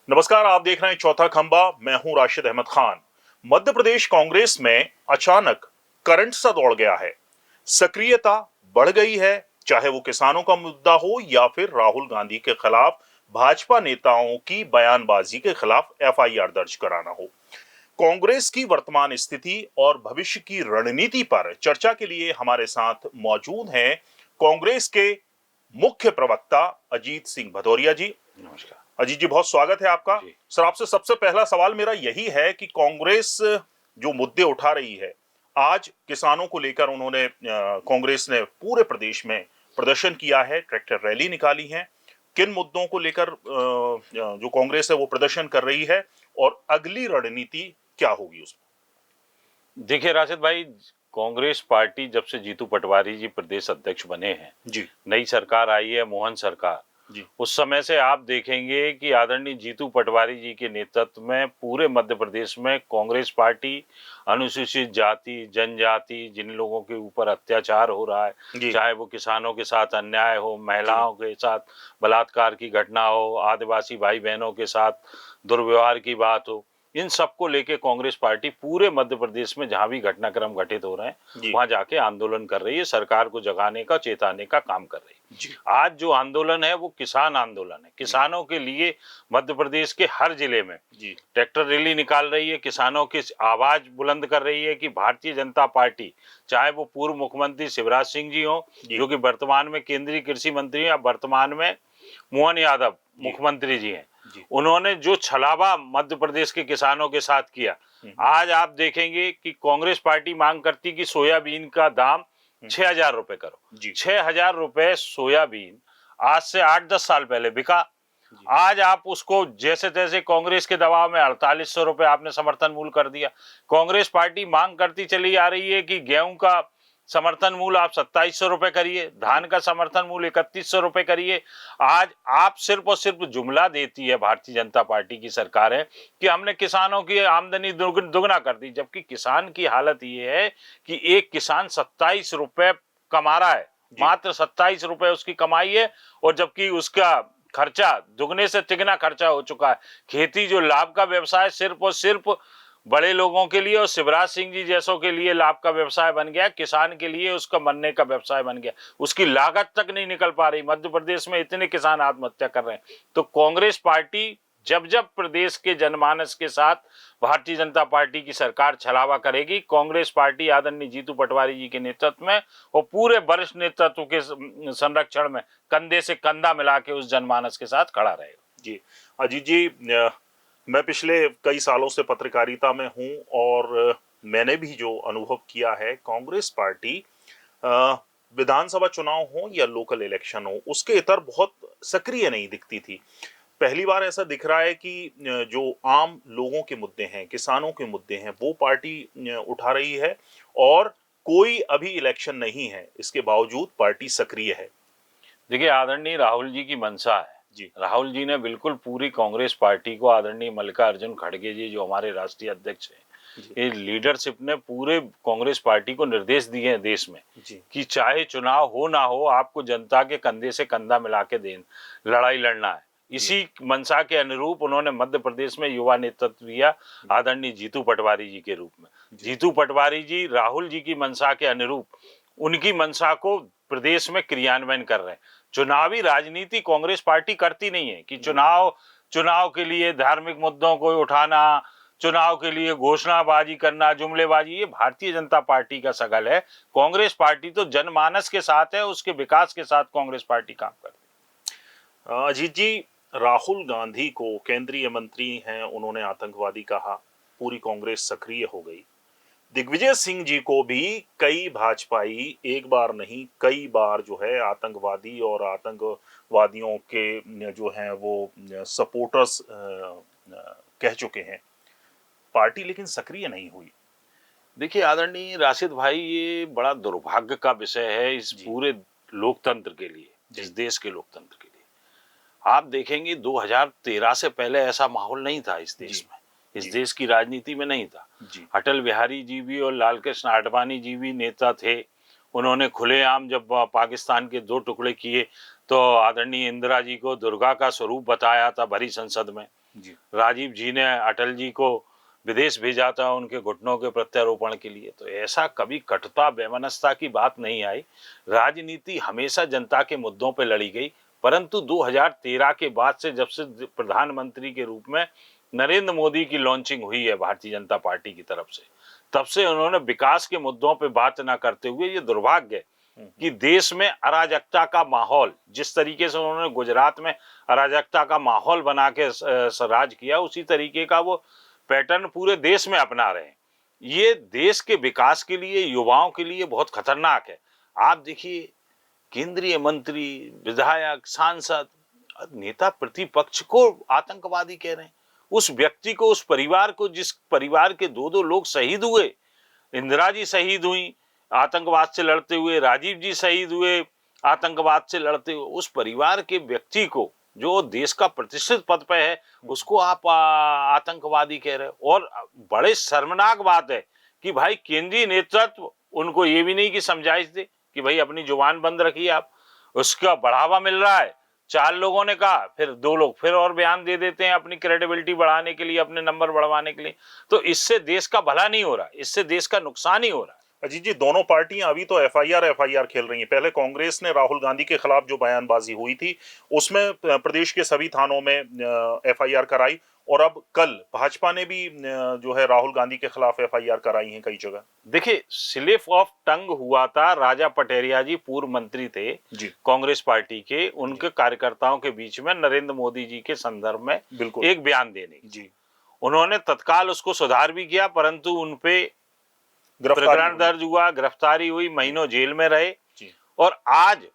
नमस्कार, आप देख रहे हैं चौथा खंबा। मैं हूं राशिद अहमद खान। मध्य प्रदेश कांग्रेस में अचानक करंट सा दौड़ गया है। सक्रियता बढ़ गई है, चाहे वो किसानों का मुद्दा हो या फिर राहुल गांधी के खिलाफ भाजपा नेताओं की बयानबाजी के खिलाफ एफआईआर दर्ज कराना हो। कांग्रेस की वर्तमान स्थिति और भविष्य की रणनीति पर चर्चा के लिए हमारे साथ मौजूद हैं कांग्रेस के मुख्य प्रवक्ता अजीत सिंह भदौरिया जी। नमस्कार अजीत जी, बहुत स्वागत है आपका। जी। सर, आपसे सबसे पहला सवाल मेरा यही है कि कांग्रेस जो मुद्दे उठा रही है, आज किसानों को लेकर उन्होंने कांग्रेस ने पूरे प्रदेश में प्रदर्शन किया है, ट्रैक्टर रैली निकाली है। किन मुद्दों को लेकर जो कांग्रेस है वो प्रदर्शन कर रही है और अगली रणनीति क्या होगी उसमें? देखिए राशिद भाई, कांग्रेस पार्टी जब से जीतू पटवारी जी प्रदेश अध्यक्ष बने हैं, जी नई सरकार आई है, मोहन सरकार, जी उस समय से आप देखेंगे कि आदरणीय जीतू पटवारी जी के नेतृत्व में पूरे मध्य प्रदेश में कांग्रेस पार्टी अनुसूचित जाति जनजाति जिन लोगों के ऊपर अत्याचार हो रहा है, जी चाहे वो किसानों के साथ अन्याय हो, जी महिलाओं के साथ बलात्कार की घटना हो, आदिवासी भाई बहनों के साथ दुर्व्यवहार की बात हो, इन सबको लेके कांग्रेस पार्टी पूरे मध्य प्रदेश में जहां भी घटनाक्रम घटित हो रहे हैं जी वहां जाके आंदोलन कर रही है, सरकार को जगाने का चेताने का काम कर रही है। जी आज जो आंदोलन है वो किसान आंदोलन है। जी किसानों के लिए मध्य प्रदेश के हर जिले में जी ट्रैक्टर रैली निकाल रही है, किसानों की आवाज बुलंद कर रही है कि भारतीय जनता पार्टी, चाहे वो पूर्व मुख्यमंत्री शिवराज सिंह जी हो, जी जो कि वर्तमान में केंद्रीय कृषि मंत्री या वर्तमान में मोहन यादव जी मुख्यमंत्री जी हैं, जी उन्होंने जो छलावा मध्य प्रदेश के किसानों के साथ किया। आज आप देखेंगे कि कांग्रेस पार्टी मांग करती कि सोयाबीन का दाम 6,000 रुपए करो। जी 6,000 रुपए सोयाबीन आज से 8-10 साल पहले बिका। जी आज आप उसको जैसे तैसे कांग्रेस के दबाव में 4800 रुपए आपने समर्थन मूल्य कर दिया। कांग्रेस पार्टी मांग करती चली आ रही है कि गेहूं का समर्थन मूल्य आप 2700 रुपए करिए, धान का समर्थन मूल्य 3100 रुपए करिए। आज आप सिर्फ और सिर्फ जुमला देती है भारतीय जनता पार्टी की सरकार है कि हमने किसानों की आमदनी दुगना कर दी, जबकि किसान की हालत ये है कि एक किसान 27 रुपए कमा रहा है, जी मात्र 27 रुपए उसकी कमाई है, और जबकि उसका खर्चा दुगने से तिगना खर्चा हो चुका है। खेती जो लाभ का व्यवसाय सिर्फ और सिर्फ बड़े लोगों के लिए और शिवराज सिंह जी जैसों के लिए लाभ का व्यवसाय बन गया, किसान के लिए उसका मरने का व्यवसाय बन गया। उसकी लागत तक नहीं निकल पा रही। मध्य प्रदेश में इतने किसान आत्महत्या कर रहे हैं। तो कांग्रेस पार्टी जब जब प्रदेश के जनमानस के साथ भारतीय जनता पार्टी की सरकार छलावा करेगी, कांग्रेस पार्टी आदरणीय जीतू पटवारी जी के नेतृत्व में और पूरे वरिष्ठ नेतृत्व के संरक्षण में कंधे से कंधा मिला के उस जनमानस के साथ खड़ा रहेगा। जी अजीत जी, मैं पिछले कई सालों से पत्रकारिता में हूं और मैंने भी जो अनुभव किया है, कांग्रेस पार्टी अ, विधानसभा चुनाव हो या लोकल इलेक्शन हो, उसके इतर बहुत सक्रिय नहीं दिखती थी। पहली बार ऐसा दिख रहा है कि जो आम लोगों के मुद्दे हैं, किसानों के मुद्दे हैं, वो पार्टी उठा रही है और कोई अभी इलेक्शन नहीं है, इसके बावजूद पार्टी सक्रिय है। देखिए, आदरणीय राहुल जी की मंशा है। जी राहुल जी ने बिल्कुल पूरी कांग्रेस पार्टी को, आदरणीय मल्लिकार्जुन खड़गे जी जो हमारे राष्ट्रीय अध्यक्ष हैं, जी ये लीडरशिप ने पूरे कांग्रेस पार्टी को निर्देश दिए हैं देश में जी कि चाहे चुनाव हो ना हो, आपको जनता के कंधे से कंधा मिला के लड़ाई लड़ना है। जी इसी मंशा के अनुरूप उन्होंने मध्य प्रदेश में युवा नेतृत्व दिया आदरणीय जीतू पटवारी जी के रूप में। जी जीतू पटवारी जी राहुल जी की मंशा के अनुरूप उनकी मंशा को प्रदेश में क्रियान्वयन कर रहे हैं। चुनावी राजनीति कांग्रेस पार्टी करती नहीं है कि जी चुनाव के लिए धार्मिक मुद्दों को उठाना, चुनाव के लिए घोषणाबाजी करना, जुमलेबाजी, ये भारतीय जनता पार्टी का सगल है। कांग्रेस पार्टी तो जनमानस के साथ है, उसके विकास के साथ कांग्रेस पार्टी काम करती है। अजीत जी, राहुल गांधी को केंद्रीय मंत्री हैं, उन्होंने आतंकवादी कहा, पूरी कांग्रेस सक्रिय हो गई। दिग्विजय सिंह जी को भी कई भाजपाई, एक बार नहीं कई बार जो है आतंकवादी और आतंकवादियों के जो हैं वो सपोर्टर्स कह चुके हैं। पार्टी लेकिन सक्रिय नहीं हुई। देखिए आदरणीय राशिद भाई, ये बड़ा दुर्भाग्य का विषय है इस जी पूरे लोकतंत्र के लिए, जी इस देश के लोकतंत्र के लिए। आप देखेंगे 2013 से पहले ऐसा माहौल नहीं था इस जी देश में, इस जी देश की राजनीति में नहीं था। जी अटल बिहारी जी भी और लाल कृष्ण आडवाणी जी भी नेता थे। उन्होंने खुलेआम जब पाकिस्तान के 2 टुकड़े किए तो आदरणीय इंदिरा जी को दुर्गा का स्वरूप बताया था भरी संसद में। जी। राजीव जी ने अटल जी को विदेश भेजा था उनके घुटनों के प्रत्यारोपण के लिए। तो ऐसा कभी कटुता वैमनस्यता की बात नहीं आई। राजनीति हमेशा जनता के मुद्दों पर लड़ी गई, परंतु 2013 के बाद से जब से प्रधानमंत्री के रूप में नरेंद्र मोदी की लॉन्चिंग हुई है भारतीय जनता पार्टी की तरफ से, तब से उन्होंने विकास के मुद्दों पर बात ना करते हुए, ये दुर्भाग्य है कि देश में अराजकता का माहौल, जिस तरीके से उन्होंने गुजरात में अराजकता का माहौल बना के राज किया, उसी तरीके का वो पैटर्न पूरे देश में अपना रहे हैं। ये देश के विकास के लिए, युवाओं के लिए बहुत खतरनाक है। आप देखिए, केंद्रीय मंत्री, विधायक, सांसद, नेता प्रतिपक्ष को आतंकवादी कह रहे हैं। उस व्यक्ति को, उस परिवार को, जिस परिवार के दो लोग शहीद हुए, इंदिरा जी शहीद हुई आतंकवाद से लड़ते हुए, राजीव जी शहीद हुए आतंकवाद से लड़ते हुए, उस परिवार के व्यक्ति को, जो देश का प्रतिष्ठित पद पे है, उसको आप आतंकवादी कह रहे हो। और बड़े शर्मनाक बात है कि भाई केंद्रीय नेतृत्व उनको ये भी नहीं कि समझाइश दे कि भाई अपनी जुबान बंद रखिए आप, उसका बढ़ावा मिल रहा है। 4 लोगों ने कहा, फिर 2 लोग फिर और बयान दे देते हैं अपनी क्रेडिबिलिटी बढ़ाने के लिए, अपने नंबर बढ़वाने के लिए। तो इससे देश का भला नहीं हो रहा, इससे देश का नुकसान ही हो रहा है। अजीत जी, दोनों पार्टियां अभी तो एफआईआर खेल रही हैं। पहले कांग्रेस ने राहुल गांधी के खिलाफ जो बयानबाजी हुई थी, उसमें प्रदेश के सभी थानों में एफआईआर कराई, और अब कल भाजपा ने भी जो है राहुल गांधी के खिलाफ एफआईआर कराई है कई जगह। देखिए, स्लिप ऑफ टंग हुआ था। राजा पटेरिया जी पूर्व मंत्री थे जी। कांग्रेस पार्टी के, उनके कार्यकर्ताओं के बीच में नरेंद्र मोदी जी के संदर्भ में बिल्कुल एक बयान देने जी, उन्होंने तत्काल उसको सुधार भी किया, परंतु उनपे प्रकरण दर्ज हुआ, गिरफ्तारी हुई, महीनों जेल में रहे। जी। और आज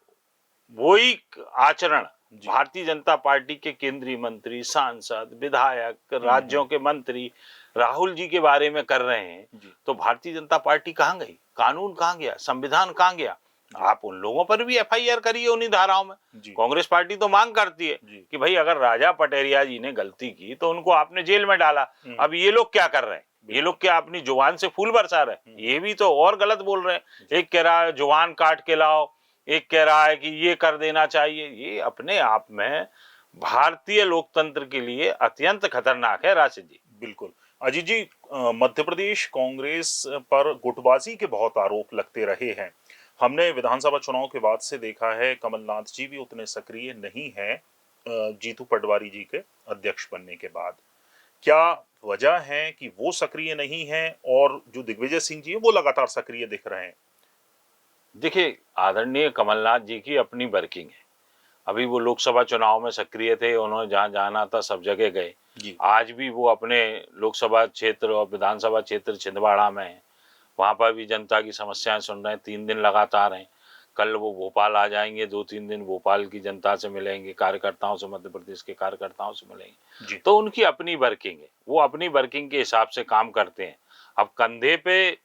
वही आचरण जी। भारतीय जनता पार्टी के केंद्रीय मंत्री, सांसद, विधायक, राज्यों के मंत्री राहुल जी के बारे में कर रहे हैं। जी। तो भारतीय जनता पार्टी कहां गई? कानून कहां गया? संविधान कहां गया? आप उन लोगों पर भी एफआईआर करिए उन्हीं धाराओं में। कांग्रेस पार्टी तो मांग करती है कि भाई अगर राजा पटेरिया जी ने गलती की तो उनको आपने जेल में डाला, अब ये लोग क्या कर रहे हैं? ये लोग क्या अपनी जुबान से फूल बरसा रहे हैं? ये भी तो और गलत बोल रहे हैं। एक कह रहा है जुबान काट के लाओ, एक कह रहा है कि ये कर देना चाहिए। ये अपने आप में भारतीय लोकतंत्र के लिए अत्यंत खतरनाक है। राशिद जी, बिल्कुल। अजीत जी, मध्य प्रदेश कांग्रेस पर गुटबाजी के बहुत आरोप लगते रहे हैं। हमने विधानसभा चुनाव के बाद से देखा है कमलनाथ जी भी उतने सक्रिय नहीं हैं जीतू पटवारी जी के अध्यक्ष बनने के बाद। क्या वजह है कि वो सक्रिय नहीं हैं और जो दिग्विजय सिंह जी हैं वो लगातार सक्रिय दिख रहे हैं? देखिए, आदरणीय कमलनाथ जी की अपनी वर्किंग है। अभी वो लोकसभा चुनाव में सक्रिय थे, उन्होंने जहां जाना था सब जगह गए। आज भी वो अपने लोकसभा क्षेत्र और विधानसभा क्षेत्र छिंदवाड़ा में है, वहां पर भी जनता की समस्याएं सुन रहे हैं। 3 दिन लगातार हैं। कल वो भोपाल आ जाएंगे, 2-3 दिन भोपाल की जनता से मिलेंगे, कार्यकर्ताओं से, मध्य प्रदेश के कार्यकर्ताओं से मिलेंगे। तो उनकी अपनी वर्किंग है, वो अपनी वर्किंग के हिसाब से काम करते हैं। अब कंधे पे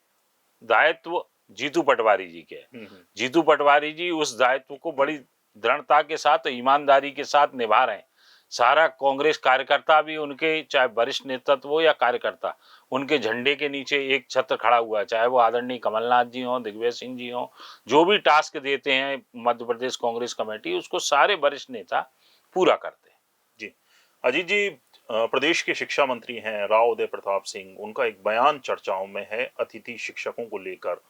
दायित्व जीतू पटवारी जी के है। जीतू पटवारी जी उस दायित्व को बड़ी दृढ़ता के साथ, ईमानदारी के साथ निभा रहे हैं। सारा कांग्रेस कार्यकर्ता भी उनके, चाहे वरिष्ठ नेतृत्व हो या कार्यकर्ता, उनके झंडे के नीचे एक छत्र खड़ा हुआ है। चाहे वो आदरणीय कमलनाथ जी हों, दिग्विजय सिंह जी हों, जो भी टास्क देते हैं मध्य प्रदेश कांग्रेस कमेटी, उसको सारे वरिष्ठ नेता पूरा करते हैं। जी। अजीत जी, प्रदेश के शिक्षा मंत्री हैं राव उदय प्रताप सिंह, उनका एक बयान चर्चाओं में है अतिथि शिक्षकों को लेकर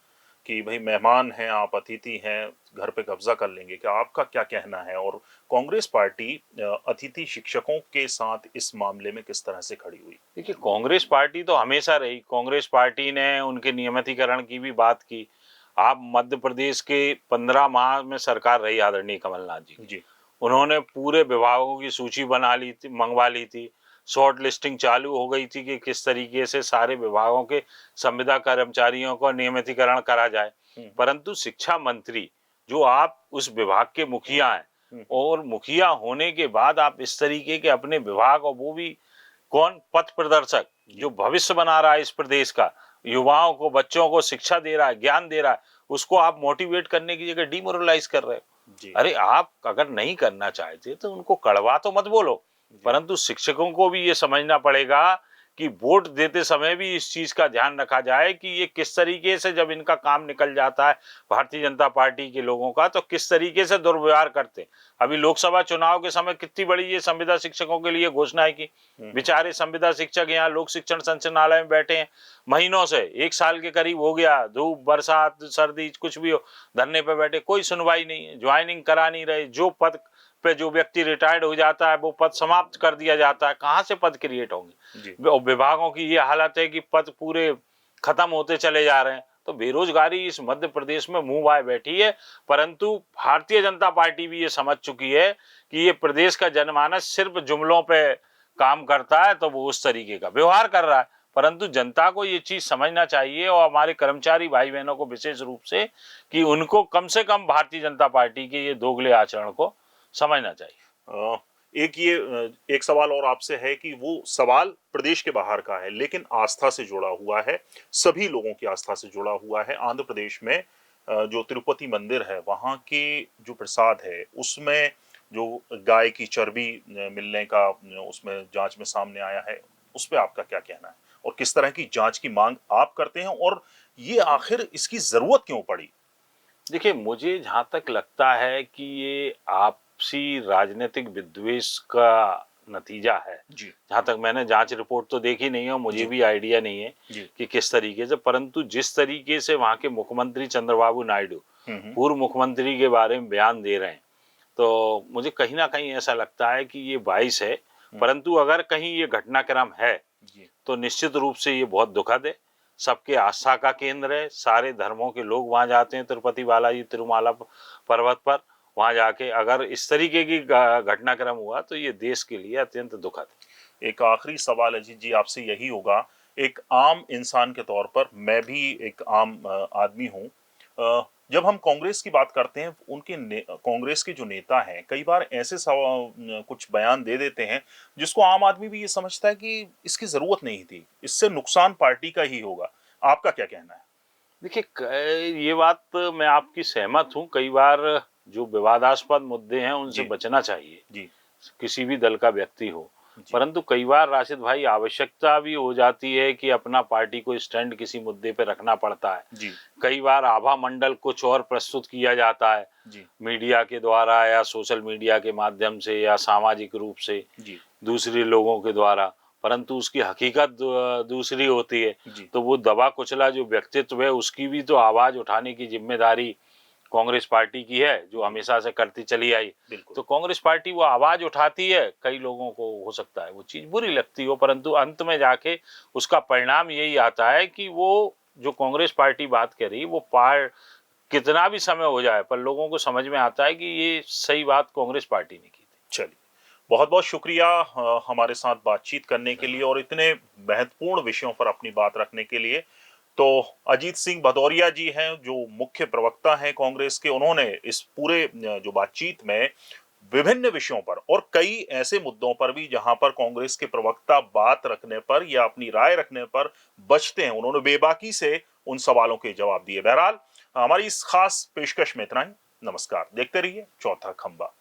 कि भाई मेहमान हैं आप, अतिथि हैं, घर पे कब्जा कर लेंगे। क्या आपका क्या कहना है, और कांग्रेस पार्टी अतिथि शिक्षकों के साथ इस मामले में किस तरह से खड़ी हुई? देखिए, कांग्रेस पार्टी तो हमेशा रही। कांग्रेस पार्टी ने उनके नियमितीकरण की भी बात की। आप मध्य प्रदेश के 15 माह में सरकार रही आदरणीय कमलनाथ जी। उन्होंने पूरे विभागों की सूची बना ली थी, मंगवा ली थी। शॉर्ट लिस्टिंग चालू हो गई थी कि किस तरीके से सारे विभागों के संविदा कर्मचारियों का नियमितीकरण करा जाए। परंतु शिक्षा मंत्री, जो आप उस विभाग के मुखिया हैं, और मुखिया होने के बाद आप इस तरीके के अपने विभाग, और वो भी कौन, पथ प्रदर्शक, जो भविष्य बना रहा है इस प्रदेश का, युवाओं को, बच्चों को शिक्षा दे रहा है, ज्ञान दे रहा है, उसको आप मोटिवेट करने की जगह डिमोरलाइज कर रहे हो। अरे, आप अगर नहीं करना चाहते तो उनको कड़वा तो मत बोलो, परंतु शिक्षकों को भी ये समझना पड़ेगा कि वोट देते समय भी इस चीज का ध्यान रखा जाए कि ये किस तरीके से, जब इनका काम निकल जाता है भारतीय जनता पार्टी के लोगों का, तो किस तरीके से दुर्व्यवहार करते हैं। अभी लोकसभा चुनाव के समय कितनी बड़ी ये संविदा शिक्षकों के लिए घोषणाएं की। बेचारे संविदा शिक्षक यहाँ लोक शिक्षण संचालनालय में बैठे हैं महीनों से, 1 साल के करीब हो गया, धूप बरसात सर्दी कुछ भी हो, धरने पे बैठे, कोई सुनवाई नहीं है, ज्वाइनिंग करा नहीं रहे। जो पद पे जो व्यक्ति रिटायर्ड हो जाता है वो पद समाप्त कर दिया जाता है, कहाँ से पद क्रिएट होंगे। और विभागों की ये हालत है कि पद पूरे खत्म होते चले जा रहे हैं। तो बेरोजगारी इस मध्य प्रदेश में मुंह बाय बैठी है, परंतु भारतीय जनता पार्टी भी ये समझ चुकी है कि ये प्रदेश का जनमानस सिर्फ जुमलों पे काम करता है, तो वो उस तरीके का व्यवहार कर रहा है। परंतु जनता को ये चीज समझना चाहिए, और हमारे कर्मचारी भाई बहनों को विशेष रूप से, कि उनको कम से कम भारतीय जनता पार्टी के ये दोगले आचरण को समझना चाहिए। एक सवाल और आपसे है कि वो सवाल प्रदेश के बाहर का है, लेकिन आस्था से जुड़ा हुआ है, सभी लोगों की आस्था से जुड़ा हुआ है। आंध्र प्रदेश में जो तिरुपति मंदिर है, वहाँ के जो प्रसाद है, उसमें जो गाय की चर्बी मिलने का उसमें जांच में सामने आया है, उस पर आपका क्या कहना है, और किस तरह की जांच की मांग आप करते हैं, और ये आखिर इसकी जरूरत क्यों पड़ी? देखिए, मुझे जहां तक लगता है कि ये आपसी राजनीतिक विद्वेष का नतीजा है। जी। जहां तक मैंने जांच रिपोर्ट तो देखी नहीं है, मुझे भी आइडिया नहीं है कि किस तरीके से, परंतु जिस तरीके से वहां के मुख्यमंत्री चंद्रबाबू नायडू पूर्व मुख्यमंत्री के बारे में बयान दे रहे हैं, तो मुझे कहीं ना कहीं ऐसा लगता है कि ये बाइस है। परंतु अगर कहीं ये घटनाक्रम है तो निश्चित रूप से ये बहुत दुखद है। सबके आस्था का केंद्र है, सारे धर्मों के लोग वहां जाते हैं तिरुपति बालाजी तिरुमाला पर्वत पर। वहां जाके अगर इस तरीके की घटनाक्रम हुआ तो ये देश के लिए अत्यंत दुखद है। एक आखिरी सवाल अजीत जी आपसे यही होगा, एक आम इंसान के तौर पर, मैं भी एक आम आदमी हूँ, जब हम कांग्रेस की बात करते हैं, कांग्रेस के जो नेता हैं कई बार ऐसे कुछ बयान दे देते हैं जिसको आम आदमी भी ये समझता है कि इसकी जरूरत नहीं थी, इससे नुकसान पार्टी का ही होगा। आपका क्या कहना है? देखिए, ये बात मैं आपकी सहमत हूँ। कई बार जो विवादास्पद मुद्दे हैं उनसे बचना चाहिए जी। किसी भी दल का व्यक्ति हो, परंतु कई बार राशिद भाई आवश्यकता भी हो जाती है कि अपना पार्टी को स्टैंड किसी मुद्दे पे रखना पड़ता है। जी। कई बार आभा मंडल कुछ और प्रस्तुत किया जाता है जी। मीडिया के द्वारा या सोशल मीडिया के माध्यम से या सामाजिक रूप से दूसरे लोगों के द्वारा, परंतु उसकी हकीकत दूसरी होती है। तो वो दबा कुचला जो व्यक्तित्व है उसकी भी तो आवाज उठाने की जिम्मेदारी कांग्रेस पार्टी की है, जो हमेशा से करती चली आई। तो कांग्रेस पार्टी वो आवाज उठाती है, कई लोगों को हो सकता है वो चीज बुरी लगती हो, परंतु अंत में जाके उसका परिणाम यही आता है कि वो जो कांग्रेस पार्टी बात कर रही वो कितना भी समय हो जाए पर लोगों को समझ में आता है कि ये सही बात कांग्रेस पार्टी ने की थी। चलिए, बहुत बहुत शुक्रिया हमारे साथ बातचीत करने के लिए और इतने महत्वपूर्ण विषयों पर अपनी बात रखने के लिए। तो अजीत सिंह भदौरिया जी हैं जो मुख्य प्रवक्ता हैं कांग्रेस के, उन्होंने इस पूरे जो बातचीत में विभिन्न विषयों पर और कई ऐसे मुद्दों पर भी जहां पर कांग्रेस के प्रवक्ता बात रखने पर या अपनी राय रखने पर बचते हैं, उन्होंने बेबाकी से उन सवालों के जवाब दिए। बहरहाल हमारी इस खास पेशकश में इतना ही। नमस्कार, देखते रहिए चौथा खंबा।